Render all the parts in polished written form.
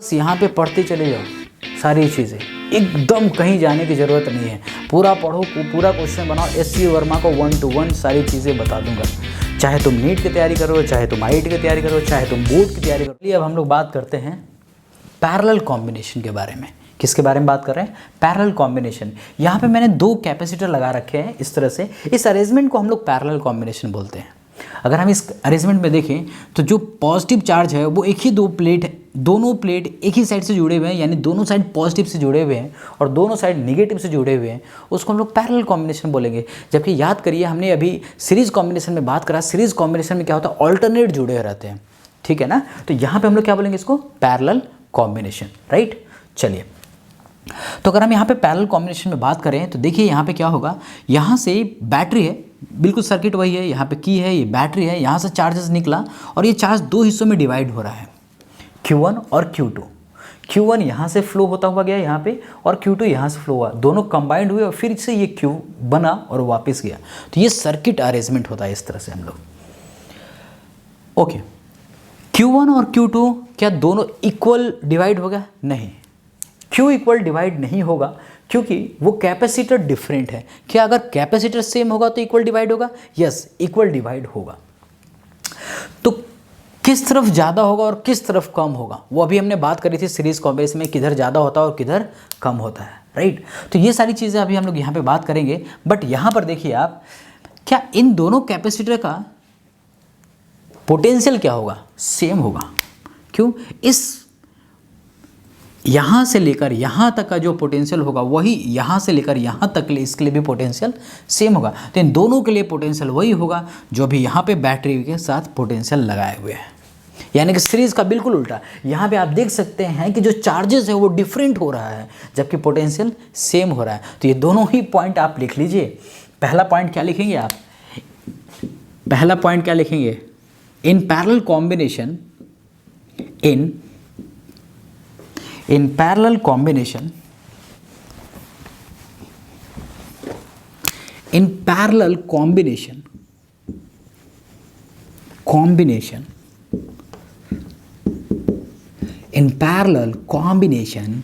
बस यहाँ पे पढ़ते चले जाओ सारी चीज़ें, एकदम कहीं जाने की ज़रूरत नहीं है। पूरा पढ़ो, पूरा क्वेश्चन बनाओ। एससी वर्मा को 1 to 1 सारी चीज़ें बता दूंगा। चाहे तुम नीट की तैयारी करो, चाहे तुम आईआईटी की तैयारी करो, चाहे तुम बोर्ड की तैयारी करो। चलिए अब हम लोग बात करते हैं पैरेलल कॉम्बिनेशन के बारे में। किसके बारे में बात कर रहे हैं? Parallel combination. यहाँ पे मैंने 2 कैपेसिटर लगा रखे हैं इस तरह से। इस अरेंजमेंट को हम लोग पैरेलल कॉम्बिनेशन बोलते हैं। अगर हम इस अरेंजमेंट में देखें तो जो पॉजिटिव चार्ज है वो एक ही दोनों प्लेट एक ही साइड से जुड़े हुए हैं, यानी दोनों साइड पॉजिटिव से जुड़े हुए हैं और दोनों साइड नेगेटिव से जुड़े हुए हैं, उसको हम लोग पैरेलल कॉम्बिनेशन बोलेंगे। जबकि याद करिए, हमने अभी सीरीज कॉम्बिनेशन में बात करा। सीरीज कॉम्बिनेशन में क्या होता है? ऑल्टरनेट जुड़े रहते हैं, ठीक है ना। तो यहाँ पे हम लोग क्या बोलेंगे? इसको पैरेलल कॉम्बिनेशन, राइट। चलिए, तो अगर हम यहाँ पे पैरेलल कॉम्बिनेशन में बात करें तो देखिए यहाँ पे क्या होगा। यहाँ से बैटरी है, बिल्कुल सर्किट वही है। यहाँ पे की है, ये बैटरी है, यहाँ से चार्जेस निकला और ये चार्ज 2 हिस्सों में डिवाइड हो रहा है, Q1 और Q2। Q1 यहाँ से फ्लो होता हुआ गया यहाँ पे और Q2 यहाँ से फ्लो हुआ, दोनों कंबाइंड हुए और फिर से ये Q बना और वापस गया। तो ये सर्किट अरेंजमेंट होता है इस तरह से हम लोग। ओके, Q1 और Q2 क्या दोनों इक्वल डिवाइड होगा? नहीं, Q इक्वल डिवाइड नहीं होगा क्योंकि वो कैपेसिटर डिफरेंट है। क्या अगर कैपेसिटर सेम होगा तो इक्वल डिवाइड होगा? यस, इक्वल डिवाइड होगा। तो किस तरफ ज़्यादा होगा और किस तरफ कम होगा, वो अभी हमने बात करी थी सीरीज कॉम्बिनेशन में, किधर ज़्यादा होता है और किधर कम होता है, राइट। तो ये सारी चीज़ें अभी हम लोग यहाँ पे बात करेंगे। बट यहाँ पर देखिए आप, क्या इन दोनों कैपेसिटर का पोटेंशियल क्या होगा? सेम होगा। क्यों? इस यहाँ से लेकर यहाँ तक का जो पोटेंशियल होगा वही यहाँ से लेकर यहाँ तक इसके लिए भी पोटेंशियल सेम होगा। तो इन दोनों के लिए पोटेंशियल वही होगा जो भी यहाँ पे बैटरी के साथ पोटेंशियल लगाए हुए हैं। यानी कि सीरीज का बिल्कुल उल्टा। यहाँ पे आप देख सकते हैं कि जो चार्जेस है वो डिफरेंट हो रहा है जबकि पोटेंशियल सेम हो रहा है। तो ये दोनों ही पॉइंट आप लिख लीजिए। पहला पॉइंट क्या लिखेंगे आप? पहला पॉइंट क्या लिखेंगे? In parallel combination, in parallel combination, in parallel combination in parallel combination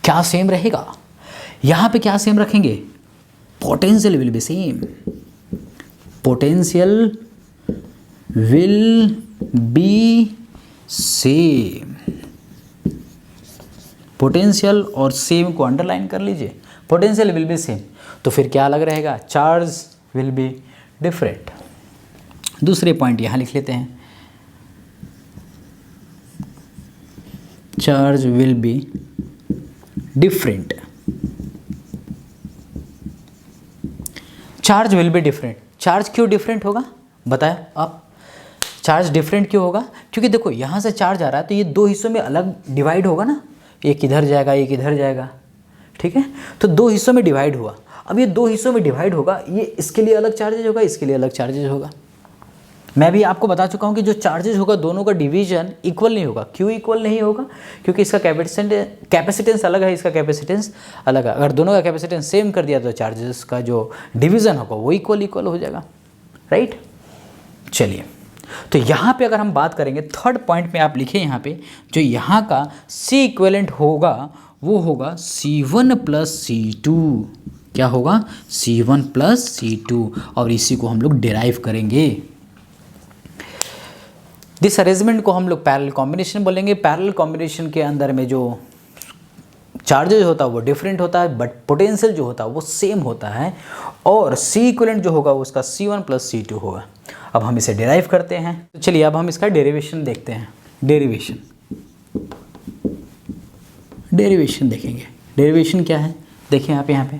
क्या सेम रहेगा? यहाँ पे क्या सेम रखेंगे? Potential will be same, potential will be same. Potential और सेम को अंडरलाइन कर लीजिए। पोटेंशियल विल बी सेम, तो फिर क्या अलग रहेगा? Charge will be different. दूसरे पॉइंट यहाँ लिख लेते हैं, charge will be different. Charge will be different. Charge क्यों डिफरेंट होगा बताया आप? चार्ज डिफरेंट क्यों होगा? क्योंकि देखो यहाँ से चार्ज आ रहा है तो ये 2 हिस्सों में अलग डिवाइड होगा ना, एक इधर जाएगा एक इधर जाएगा, ठीक है। तो 2 हिस्सों में डिवाइड हुआ। अब ये 2 हिस्सों में डिवाइड होगा, ये इसके लिए अलग चार्जेज होगा, इसके लिए अलग चार्जेज होगा। मैं भी आपको बता चुका हूँ कि जो चार्जेज होगा दोनों का डिवीजन इक्वल नहीं होगा। क्यों इक्वल नहीं होगा? क्योंकि इसका कैपेसिटेंस अलग है, इसका कैपेसिटेंस अलग है। अगर दोनों का कैपेसिटेंस सेम कर दिया तो चार्जेस का जो डिवीज़न होगा वो इक्वल हो जाएगा, राइट। चलिए, तो यहाँ पे अगर हम बात करेंगे, थर्ड पॉइंट में आप लिखें यहाँ पे, जो यहाँ का C इक्विवेलेंट होगा वो होगा C1 प्लस C2। क्या होगा? C1 प्लस C2, और इसी को हम लोग डिराइव करेंगे। दिस अरेंजमेंट को हम लोग पैरेलल कॉम्बिनेशन बोलेंगे। पैरेलल कॉम्बिनेशन के अंदर में जो चार्जेज होता है वो डिफरेंट होता है, बट पोटेंशियल जो होता है वो सेम होता है, और C इक्विवेलेंट जो होगा उसका C1 प्लस C2 होगा। अब हम इसे डिराइव करते हैं। तो चलिए अब हम इसका डेरिवेशन देखते हैं। डेरिवेशन देखेंगे। डेरिवेशन क्या है देखिए आप यहाँ पे।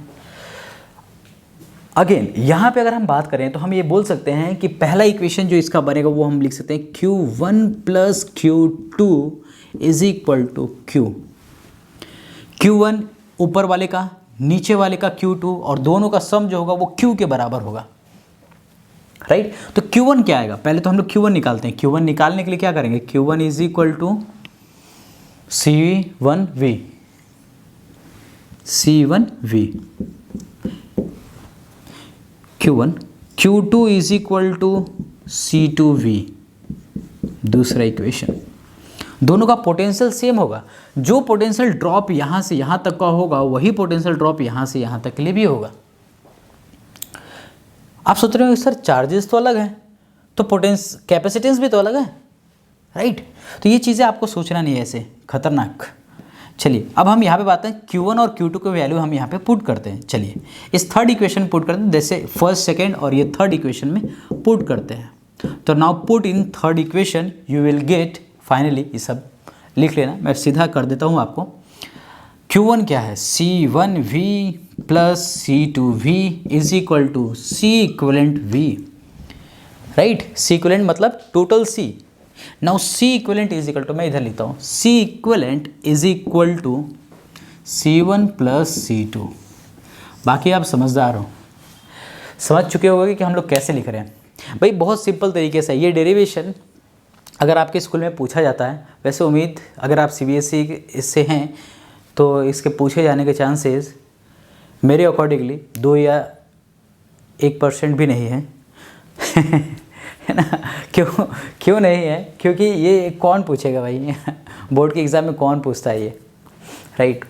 अगेन यहाँ पे अगर हम बात करें तो हम ये बोल सकते हैं कि पहला इक्वेशन जो इसका बनेगा वो हम लिख सकते हैं Q1 plus Q2 is equal to Q1 ऊपर वाले का, नीचे वाले का Q2, और दोनों का सम जो होगा वो Q के बराबर होगा, राइट। तो Q1 क्या आएगा? पहले तो हम लोग Q1 निकालते हैं। Q1 निकालने के लिए क्या करेंगे? Q1 is equal to C1V, Q1, Q2 is equal to C2V, दूसरा इक्वेशन। दोनों का पोटेंशियल सेम होगा। जो पोटेंशियल ड्रॉप यहाँ से यहाँ तक का होगा वही पोटेंशियल ड्रॉप यहाँ से यहाँ तक के लिए भी होगा। आप सोच रहे हो सर चार्जेस तो अलग हैं तो कैपेसिटेंस भी तो अलग है, राइट। तो ये चीज़ें आपको सोचना नहीं है ऐसे खतरनाक। चलिए अब हम यहाँ पे बात हैं Q1 और Q2 की वैल्यू हम यहाँ पे पुट करते हैं। चलिए इस थर्ड इक्वेशन पुट करते हैं, जैसे फर्स्ट सेकेंड और ये थर्ड इक्वेशन में पुट करते हैं। तो now put in third equation you will get finally, ये सब लिख लेना, मैं सीधा कर देता हूँ आपको। Q1 क्या है, C1V plus C2V is equal to C equivalent V, right. C equivalent मतलब total C। Now C equivalent is equal to, मैं इधर लिखता हूँ, C equivalent is equal to C1 plus C2। बाकी आप समझदार हो, समझ चुके होंगे कि हम लोग कैसे लिख रहे हैं। भाई बहुत सिंपल तरीके से ये डेरिवेशन अगर आपके स्कूल में पूछा जाता है, वैसे उम्मीद अगर आप CBSE इससे हैं तो इसके पूछे जाने के चांसेस मेरे अकॉर्डिंगली 2 या 1% भी नहीं है है ना। क्यों नहीं है, क्योंकि ये कौन पूछेगा भाई बोर्ड के एग्ज़ाम में कौन पूछता है ये, राइट।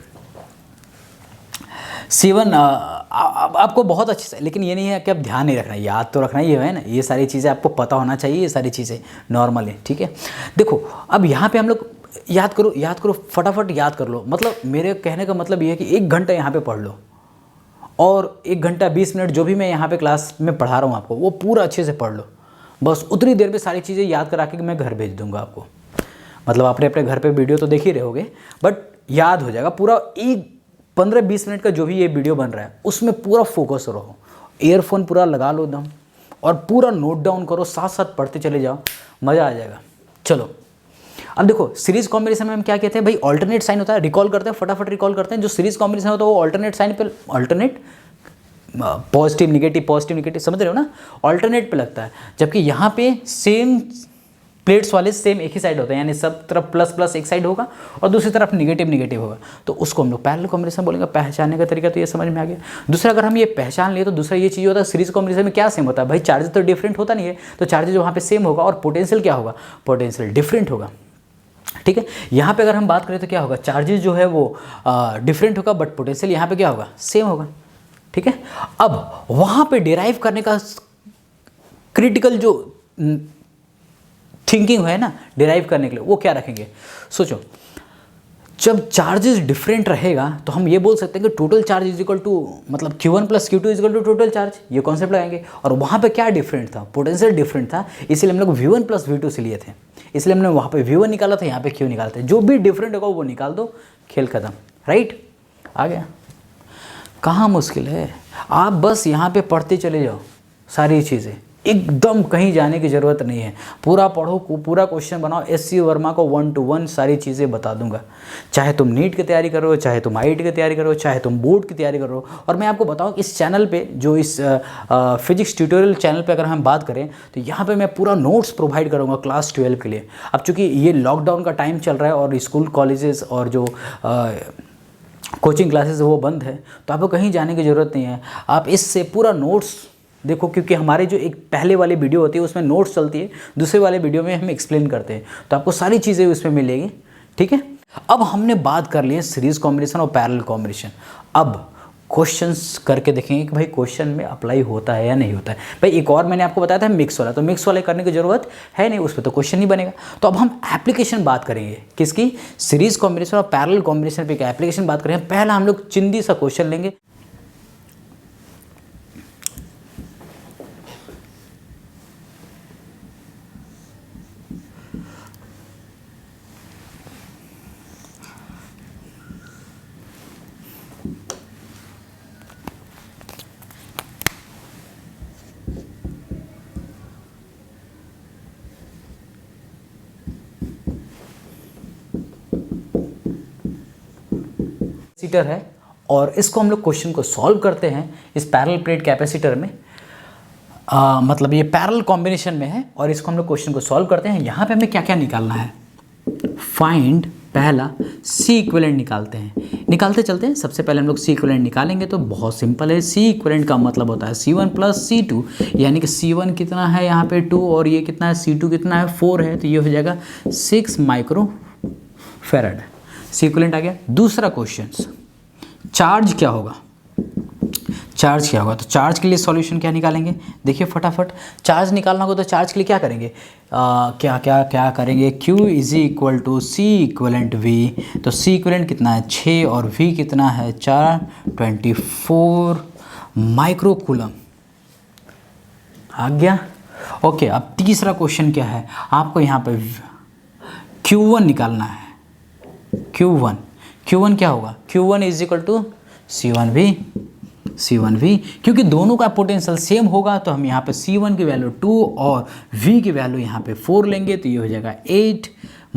C1 आपको बहुत अच्छे से, लेकिन ये नहीं है कि आप ध्यान नहीं रखना, याद तो रखना ही है ना, ये सारी चीज़ें आपको पता होना चाहिए, ये सारी चीज़ें नॉर्मल है, ठीक है। देखो अब यहाँ पे हम लोग याद करो फटाफट याद कर लो। मतलब मेरे कहने का मतलब ये है कि 1 घंटा यहाँ पे पढ़ लो और 1 घंटा 20 मिनट जो भी मैं यहाँ पे क्लास में पढ़ा रहा हूँ आपको वो पूरा अच्छे से पढ़ लो। बस उतनी देर में सारी चीज़ें याद करा के मैं घर भेज दूँगा आपको। मतलब आपने अपने घर पे वीडियो तो देख ही रहे होगे, बट याद हो जाएगा पूरा। 15-20 मिनट का जो भी ये वीडियो बन रहा है उसमें पूरा फोकस रहो, ईयरफोन पूरा लगा लो एकदम और पूरा नोट डाउन करो, साथ साथ पढ़ते चले जाओ, मज़ा आ जाएगा। चलो अब देखो सीरीज कॉम्बिनेशन में हम क्या कहते हैं भाई, ऑल्टरनेट साइन होता है। रिकॉल करते हैं, फटाफट रिकॉल करते हैं। जो सीरीज कॉम्बिनेशन होता है वो ऑल्टरनेट साइन पे, ऑल्टरनेट पॉजिटिव निगेटिव समझ रहे हो ना, ऑल्टरनेट पे लगता है। जबकि यहाँ पे सेम प्लेट्स वाले सेम एक ही साइड होते हैं, यानी सब तरफ प्लस प्लस एक साइड होगा और दूसरी तरफ निगेटिव होगा, तो उसको हम लोग पैरेलल कॉम्बिनेशन बोलेंगे। पहचानने का तरीका तो ये समझ में आ गया। दूसरा अगर हम ये पहचान लिए तो दूसरा ये चीज़ होता है सीरीज कॉम्बिनेशन में क्या सेम होता है भाई, चार्जेस तो डिफरेंट होता नहीं है, तो चार्जेस वहाँ पे सेम होगा और पोटेंशियल क्या होगा, पोटेंशियल डिफरेंट होगा, ठीक है। यहाँ पे अगर हम बात करें तो क्या होगा, चार्जेस जो है वो डिफरेंट होगा बट पोटेंशियल यहाँ पे क्या होगा, सेम होगा, ठीक है। अब वहाँ पे डिराइव करने का क्रिटिकल जो थिंकिंग है ना डिराइव करने के लिए, वो क्या रखेंगे, सोचो। जब चार्जेस डिफरेंट रहेगा तो हम ये बोल सकते हैं कि total charge is equal to, मतलब Q1 plus Q2 is equal to total charge, ये कॉन्सेप्ट लगाएंगे। और वहाँ पे क्या डिफरेंट था, पोटेंशियल डिफरेंट था, इसलिए हम लोग V1 प्लस V2 से लिए थे, इसलिए हमने वहाँ पे V1 निकाला था, यहाँ पे Q निकाला था। जो भी डिफरेंट होगा वो निकाल दो, खेल खत्म, राइट। आ गया, कहाँ मुश्किल है, आप बस यहाँ पे पढ़ते चले जाओ सारी चीज़ें, एकदम कहीं जाने की ज़रूरत नहीं है। पूरा पढ़ो, पूरा क्वेश्चन बनाओ, SC वर्मा को 1 to 1 सारी चीज़ें बता दूंगा। चाहे तुम नीट की तैयारी करो, चाहे तुम IIT की तैयारी करो, चाहे तुम बोर्ड की तैयारी करो। और मैं आपको बताऊं इस चैनल पे, जो इस फिजिक्स ट्यूटोरियल चैनल पे अगर हम बात करें तो यहाँ पे मैं पूरा नोट्स प्रोवाइड करूँगा क्लास 12 के लिए। अब चूँकि ये लॉकडाउन का टाइम चल रहा है और स्कूल कॉलेजेस और जो कोचिंग क्लासेस वो बंद है, तो आपको कहीं जाने की ज़रूरत नहीं है। आप इससे पूरा नोट्स देखो, क्योंकि हमारे जो एक पहले वाली वीडियो होती है उसमें नोट्स चलती है, दूसरे वाले वीडियो में हम एक्सप्लेन करते हैं, तो आपको सारी चीज़ें उसमें मिलेगी, ठीक है। अब हमने बात कर ली है सीरीज कॉम्बिनेशन और पैरेलल कॉम्बिनेशन। अब क्वेश्चंस करके देखेंगे कि भाई क्वेश्चन में अप्लाई होता है या नहीं होता है। भाई एक और मैंने आपको बताया था मिक्स वाला, तो मिक्स वाले करने की ज़रूरत है नहीं, उस पर तो क्वेश्चन नहीं बनेगा। तो अब हम एप्लीकेशन बात करेंगे किसकी, सीरीज कॉम्बिनेशन और पैरेलल कॉम्बिनेशन पे क्या एप्लीकेशन बात करेंगे। पहला हम लोग चिंदी सा क्वेश्चन लेंगे। कैपेसिटर है और इसको हम लोग क्वेश्चन को सॉल्व करते हैं इस पैरेलल प्लेट कैपेसिटर में, मतलब ये पैरेलल कॉम्बिनेशन में है और इसको हम लोग क्वेश्चन को सॉल्व करते हैं। यहाँ पे हमें क्या क्या निकालना है, फाइंड पहला C इक्विवेलेंट निकालते हैं, निकालते चलते हैं। सबसे पहले हम लोग C इक्विवेलेंट निकालेंगे तो बहुत सिंपल है। C इक्विवेलेंट का मतलब होता है C1 प्लस C2, यानी कि C1 कितना है यहाँ पे 2 और ये कितना है C2 कितना है 4 है, तो ये हो जाएगा 6 माइक्रो फेराड, सी इक्विवेलेंट आ गया। दूसरा क्वेश्चन, चार्ज क्या होगा, चार्ज क्या होगा, तो चार्ज के लिए सॉल्यूशन क्या निकालेंगे, देखिए फटाफट। चार्ज निकालना होगा तो चार्ज के लिए क्या करेंगे, क्या करेंगे, Q is equal to C equivalent V. तो सी इक्वलेंट कितना है 6 और V कितना है 4, 24 माइक्रो कूलम आ गया। ओके, अब तीसरा क्वेश्चन क्या है, आपको यहाँ पे Q1 निकालना है। Q1 क्या होगा, Q1 is equal to C1V, क्योंकि दोनों का पोटेंशियल सेम होगा तो हम यहाँ पे C1 की वैल्यू 2 और V की वैल्यू यहाँ पे 4 लेंगे तो ये हो जाएगा 8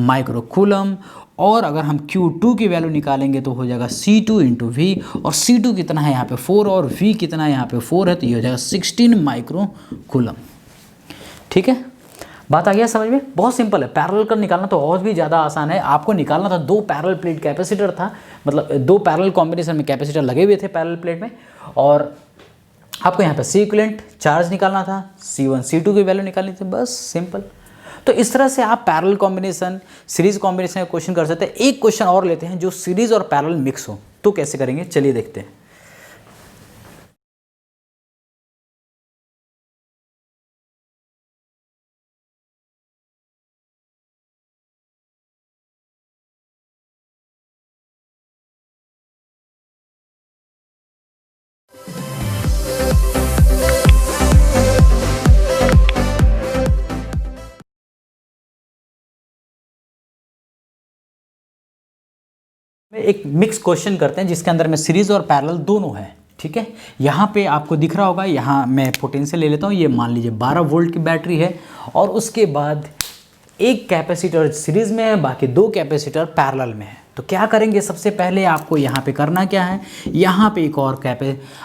माइक्रो कूलम। और अगर हम Q2 की वैल्यू निकालेंगे तो हो जाएगा C2 इंटू V, और C2 कितना है यहाँ पे 4 और V कितना है यहाँ पे 4 है, तो ये हो जाएगा 16 माइक्रो कूलम। ठीक है, बात आ गया समझ में, बहुत सिंपल है। पैरेलल कर निकालना तो और भी ज़्यादा आसान है। आपको निकालना था 2 पैरेलल प्लेट कैपेसिटर था, मतलब 2 पैरेलल कॉम्बिनेशन में कैपेसिटर लगे हुए थे पैरेलल प्लेट में, और आपको यहाँ पे सी इक्विवेलेंट चार्ज निकालना था, C1 C2 की वैल्यू निकालनी थी, बस सिंपल। तो इस तरह से आप पैरेलल कॉम्बिनेशन, सीरीज कॉम्बिनेशन का क्वेश्चन कर सकते हैं। एक क्वेश्चन और लेते हैं जो सीरीज और पैरेलल मिक्स हो, तो कैसे करेंगे चलिए देखते हैं। एक मिक्स क्वेश्चन करते हैं जिसके अंदर में सीरीज और पैरेलल दोनों है। ठीक है, यहाँ पे आपको दिख रहा होगा, यहाँ मैं पोटेंशियल ले लेता हूँ, ये मान लीजिए 12 वोल्ट की बैटरी है, और उसके बाद एक कैपेसिटर सीरीज में है, बाकी 2 कैपेसिटर पैरेलल में है। तो क्या करेंगे, सबसे पहले आपको यहाँ पे करना क्या है, यहाँ पे एक और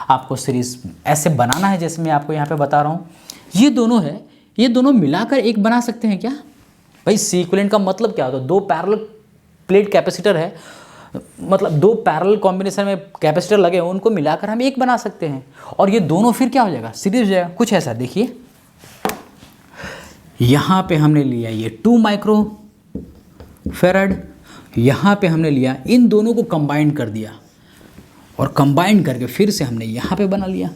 आपको सीरीज ऐसे बनाना है जैसे मैं आपको यहाँ पे बता रहा हूँ। ये दोनों है, ये दोनों मिलाकर एक बना सकते हैं क्या भाई। सी इक्विवेलेंट का मतलब क्या होता है, 2 पैरेलल प्लेट कैपेसिटर है, मतलब 2 पैरेलल कॉम्बिनेशन में कैपेसिटर लगे हैं, उनको मिलाकर हम एक बना सकते हैं, और ये दोनों फिर क्या हो जाएगा, सीरीज हो जाएगा। कुछ ऐसा देखिए, यहाँ पे हमने लिया ये 2 माइक्रो फेराड, यहाँ पे हमने लिया, इन दोनों को कंबाइन कर दिया, और कंबाइन करके फिर से हमने यहाँ पे बना लिया,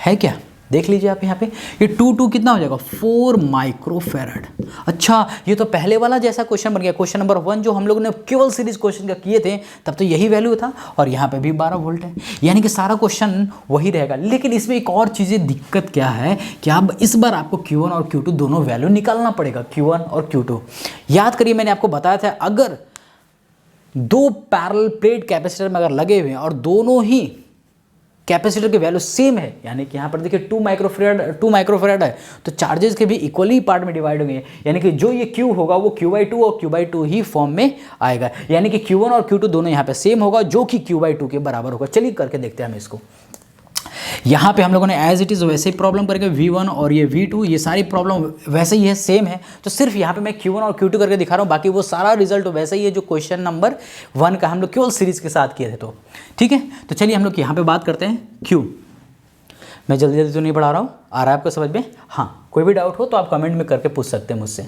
है क्या, देख लीजिए आप यहाँ पे, ये 2 कितना हो जाएगा 4 माइक्रो फेराड। अच्छा, ये तो पहले वाला जैसा क्वेश्चन बन गया, क्वेश्चन नंबर 1 जो हम लोगों ने केवल सीरीज क्वेश्चन का किए थे, तब तो यही वैल्यू था, और यहाँ पे भी 12 वोल्ट है, यानी कि सारा क्वेश्चन वही रहेगा। लेकिन इसमें एक और चीज़ें दिक्कत क्या है कि अब इस बार आपको Q1 और Q2 दोनों वैल्यू निकालना पड़ेगा, Q1 और Q2। याद करिए मैंने आपको बताया था, अगर 2 पैरेलल प्लेट कैपेसिटर में अगर लगे हुए हैं और दोनों ही कैपेसिटर की वैल्यू सेम है, यानी कि यहाँ पर देखिए 2 माइक्रोफेराड है, तो चार्जेस के भी इक्वली पार्ट में डिवाइड होंगे, यानी कि जो ये Q होगा वो Q/2 और Q/2 ही फॉर्म में आएगा, यानी कि Q1 और Q2 दोनों यहाँ पे सेम होगा, जो कि Q/2 के बराबर होगा। चलिए करके देखते हैं हम इसको। यहाँ पे हम लोगों ने एज इट इज़ वैसे ही प्रॉब्लम करके V1 और ये V2 ये सारी प्रॉब्लम वैसे ही है, सेम है, तो सिर्फ यहाँ पे मैं Q1 और Q2 करके दिखा रहा हूँ, बाकी वो सारा रिजल्ट वैसे ही है जो क्वेश्चन नंबर 1 का हम लोग केवल सीरीज के साथ किए थे। तो ठीक है, तो चलिए हम लोग यहाँ पे बात करते हैं Q। मैं जल्दी जल्दी तो नहीं पढ़ा रहा हूँ, आ रहा है आपको समझ में, हाँ कोई भी डाउट हो तो आप कमेंट में करके पूछ सकते हैं मुझसे।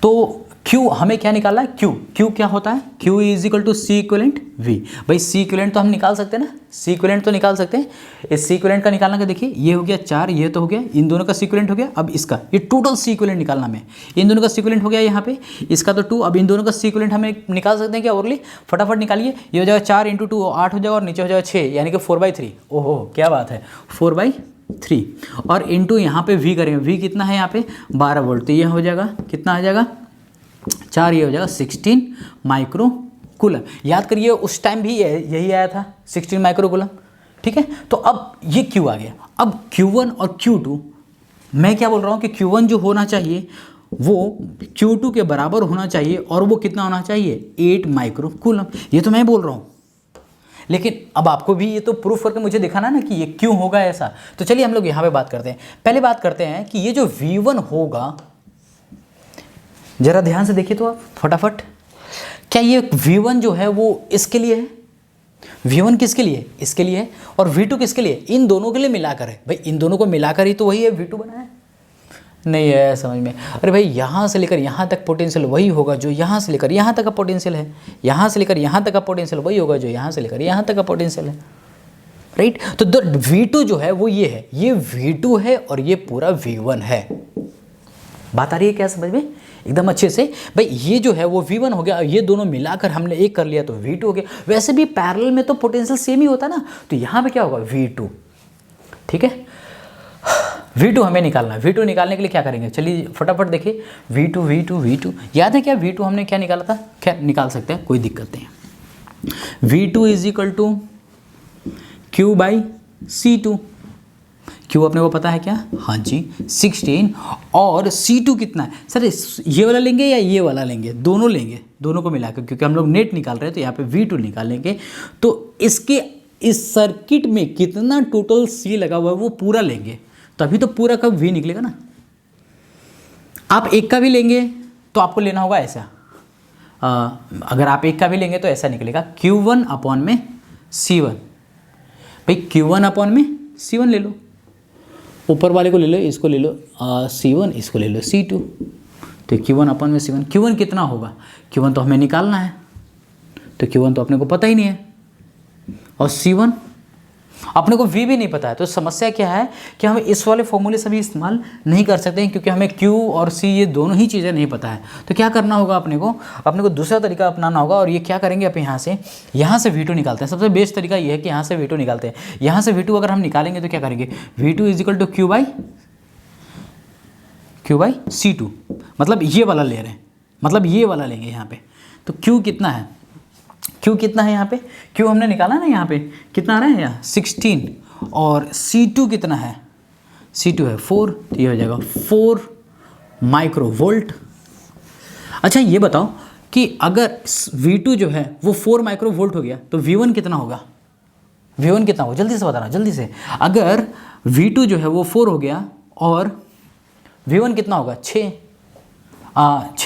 तो Q हमें क्या निकालना है, Q क्या होता है, Q is equal to C equivalent V। भाई सी इक्विवेलेंट तो हम निकाल सकते हैं ना, सी इक्विवेलेंट तो निकाल सकते हैं। इस सी इक्विवेलेंट का निकालना का देखिए, ये हो गया 4, ये तो हो गया, इन दोनों का सी इक्विवेलेंट हो गया। अब इसका ये टोटल सी इक्विवेलेंट निकालना में, इन दोनों का सी इक्विवेलेंट हो गया यहाँ पे, इसका तो 2, अब इन दोनों का सी इक्विवेलेंट हमें निकाल सकते हैं क्या, ओरली फटाफट निकालिए। ये हो जाएगा 4 × 2 8 हो जाएगा, और नीचे हो जाएगा 6, यानी कि 4/3। ओहो क्या बात है, 4/3, और इंटू यहाँ पे V करेंगे, V कितना है यहाँ पे 12 वोल्ट, तो ये हो जाएगा कितना आ जाएगा 4, ये हो जाएगा 16 माइक्रो कूलम। याद करिए उस टाइम भी यही आया था 16 माइक्रो कूलम। ठीक है, तो अब ये Q आ गया। अब Q1 और Q2, मैं क्या बोल रहा हूँ कि Q1 जो होना चाहिए वो Q2 के बराबर होना चाहिए, और वो कितना होना चाहिए 8 माइक्रो कूलम, ये तो मैं बोल रहा हूँ। लेकिन अब आपको भी ये तो प्रूफ करके मुझे दिखाना ना कि ये क्यों होगा ऐसा। तो चलिए हम लोग यहाँ पे बात करते हैं। पहले बात करते हैं कि ये जो V1 होगा, जरा ध्यान से देखिए तो आप फटाफट, क्या ये V1 जो है वो इसके लिए है, V1 किसके लिए, इसके लिए है, और V2 किसके लिए, इन दोनों के लिए मिलाकर है। भाई इन दोनों को मिलाकर ही तो वही है V2 बना है, नहीं है समझ में। अरे भाई यहाँ से लेकर यहाँ तक पोटेंशियल वही होगा जो यहाँ से लेकर यहाँ तक का पोटेंशियल है, यहाँ से लेकर यहाँ तक का पोटेंशियल वही होगा जो यहाँ से लेकर यहाँ तक का पोटेंशियल है, राइट। तो V2 जो है वो ये है, ये V2 है और ये पूरा V1 है। बात आ रही है क्या समझ में एकदम अच्छे से? भाई ये जो है वो V1 हो गया, ये दोनों मिलाकर हमने एक कर लिया तो V2 हो गया। वैसे भी पैरेलल में तो पोटेंशियल सेम ही होता ना, तो यहाँ पे क्या होगा V2, ठीक है। V2 हमें निकालना है। V2 निकालने के लिए क्या करेंगे, चलिए फटाफट देखिए। V2 याद है क्या V2 हमने क्या निकाला था? क्या निकाल सकते हैं, कोई दिक्कत नहीं है। V2 is equal to Q by C2। Q अपने को पता है क्या? हाँ जी 16। और C2 कितना है सर? ये वाला लेंगे या ये वाला लेंगे? दोनों लेंगे, दोनों को मिलाकर, क्योंकि हम लोग नेट निकाल रहे हैं तो यहाँ पे V2 निकालेंगे। तो इसके इस सर्किट में कितना टोटल C लगा हुआ है वो पूरा लेंगे, तभी तो पूरा का V निकलेगा ना। आप एक का भी लेंगे तो आपको लेना होगा ऐसा, अगर आप एक का भी लेंगे तो ऐसा निकलेगा Q1 अपॉन में C1। भाई Q1 अपॉन में C1 ले लो, ऊपर वाले को ले लो, इसको ले लो C1, इसको ले लो C2। तो Q1 अपॉन में C1, Q1 कितना होगा? Q1 तो हमें निकालना है, तो Q1 तो अपने को पता ही नहीं है, और C1 अपने को V भी नहीं पता है। तो समस्या क्या है कि हम इस वाले फॉर्मूले से भी इस्तेमाल नहीं कर सकते हैं, क्योंकि हमें Q और C ये दोनों ही चीज़ें नहीं पता है। तो क्या करना होगा अपने को दूसरा तरीका अपनाना होगा। और ये क्या करेंगे, आप यहाँ से V2 निकालते हैं। सबसे बेस्ट तरीका ये है कि यहाँ से V2 निकालते हैं। यहाँ से V2 अगर हम निकालेंगे तो क्या करेंगे, V2 is equal to Q by C2, मतलब ये वाला ले रहे हैं, मतलब ये वाला लेंगे यहाँ पे। तो Q कितना है, Q कितना है यहाँ पे? Q हमने निकाला ना, यहाँ पे कितना आ रहा है यहाँ 16, और C2 कितना है? C2 है 4, तो ये हो जाएगा 4 माइक्रोवोल्ट। अच्छा ये बताओ कि अगर V2 जो है वो 4 माइक्रोवोल्ट हो गया तो V1 कितना होगा? V1 कितना होगा जल्दी से बताना, जल्दी से। अगर V2 जो है वो 4 हो गया और V1 कितना होगा? 6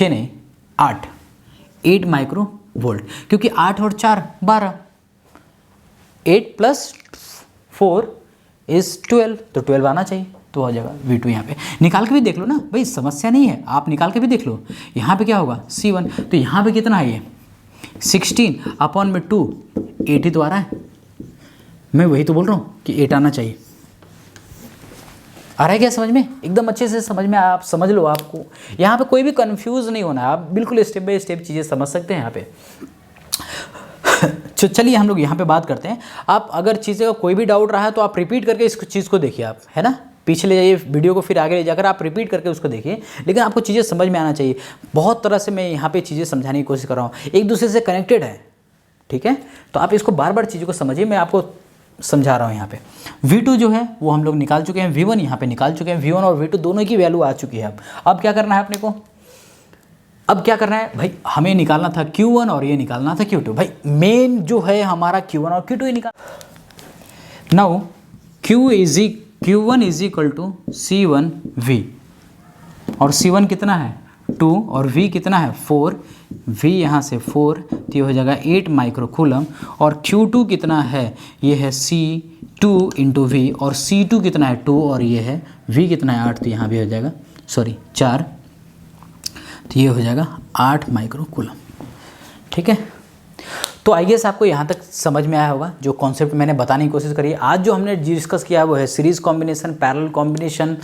नहीं 8 माइक्रोवोल्ट, क्योंकि 8 और 4 12, 8 प्लस 4 इज़ 12, तो 12 आना चाहिए, तो हो जाएगा V2। यहाँ पे निकाल के भी देख लो ना भाई, समस्या नहीं है, आप निकाल के भी देख लो। यहाँ पे क्या होगा C1, तो यहाँ पे कितना है ये 16 अपॉन में 2, 8 ही तो आ रहा है। मैं वही तो बोल रहा हूँ कि 8 आना चाहिए। आ रहा है क्या समझ में? एकदम अच्छे से समझ में, आप समझ लो। आपको यहाँ पे कोई भी कंफ्यूज नहीं होना है, आप बिल्कुल स्टेप बाय स्टेप चीज़ें समझ सकते हैं यहाँ पे। चलिए हम लोग यहाँ पे बात करते हैं। आप अगर चीज़ें का कोई भी डाउट रहा है तो आप रिपीट करके इस चीज़ को देखिए, आप है ना, पीछे ले जाइए वीडियो को, फिर आगे ले जाकर आप रिपीट करके उसको देखिए। लेकिन आपको चीज़ें समझ में आना चाहिए। बहुत तरह से मैं यहाँ पे चीज़ें समझाने की कोशिश कर रहा हूँ, एक दूसरे से कनेक्टेड है, ठीक है। तो आप इसको बार बार चीज़ों को समझिए, मैं आपको समझा रहा हूँ। यहाँ पे V2 जो है वो हम लोग निकाल चुके हैं, V1 यहाँ पे निकाल चुके हैं। V1 और V2 दोनों की वैल्यू आ चुकी है। अब क्या करना है अपने को, अब क्या करना है भाई, हमें निकालना था Q1 और ये निकालना था Q2। भाई मेन जो है हमारा Q1 और Q2 ही निकाल। Now Q1 is equal to C1V, और C1 कितना है 2 और V कितना है 4, V यहाँ से 4 तो ये हो जाएगा 8 माइक्रोकूलम। और Q2 कितना है, ये है C2 इंटू V, और C2 कितना है 2 और ये है V कितना है 8, तो यहाँ भी हो जाएगा 4, तो ये हो जाएगा 8 माइक्रोकूलम, ठीक है। तो आई गेस आपको यहाँ तक समझ में आया होगा जो कॉन्सेप्ट मैंने बताने की कोशिश करी है। आज जो हमने डिस्कस किया है वो है series combination, parallel combination,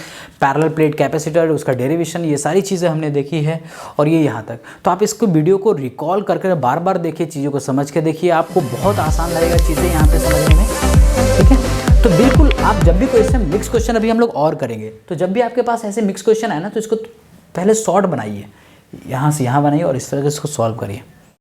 parallel plate capacitor, उसका डेरिवेशन, ये सारी चीज़ें हमने देखी है। और ये यहाँ तक, तो आप इसको वीडियो को रिकॉल करके बार बार देखिए, चीज़ों को समझ के देखिए, आपको बहुत आसान लगेगा चीज़ें यहाँ पर समझने में, ठीक है। तो बिल्कुल आप जब भी क्वेश्चन, मिक्स क्वेश्चन अभी हम लोग और करेंगे, तो जब भी आपके पास ऐसे मिक्स क्वेश्चन है ना, तो इसको पहले शॉर्ट बनाइए, यहाँ से यहाँ बनाइए और इस तरह से इसको सॉल्व करिए।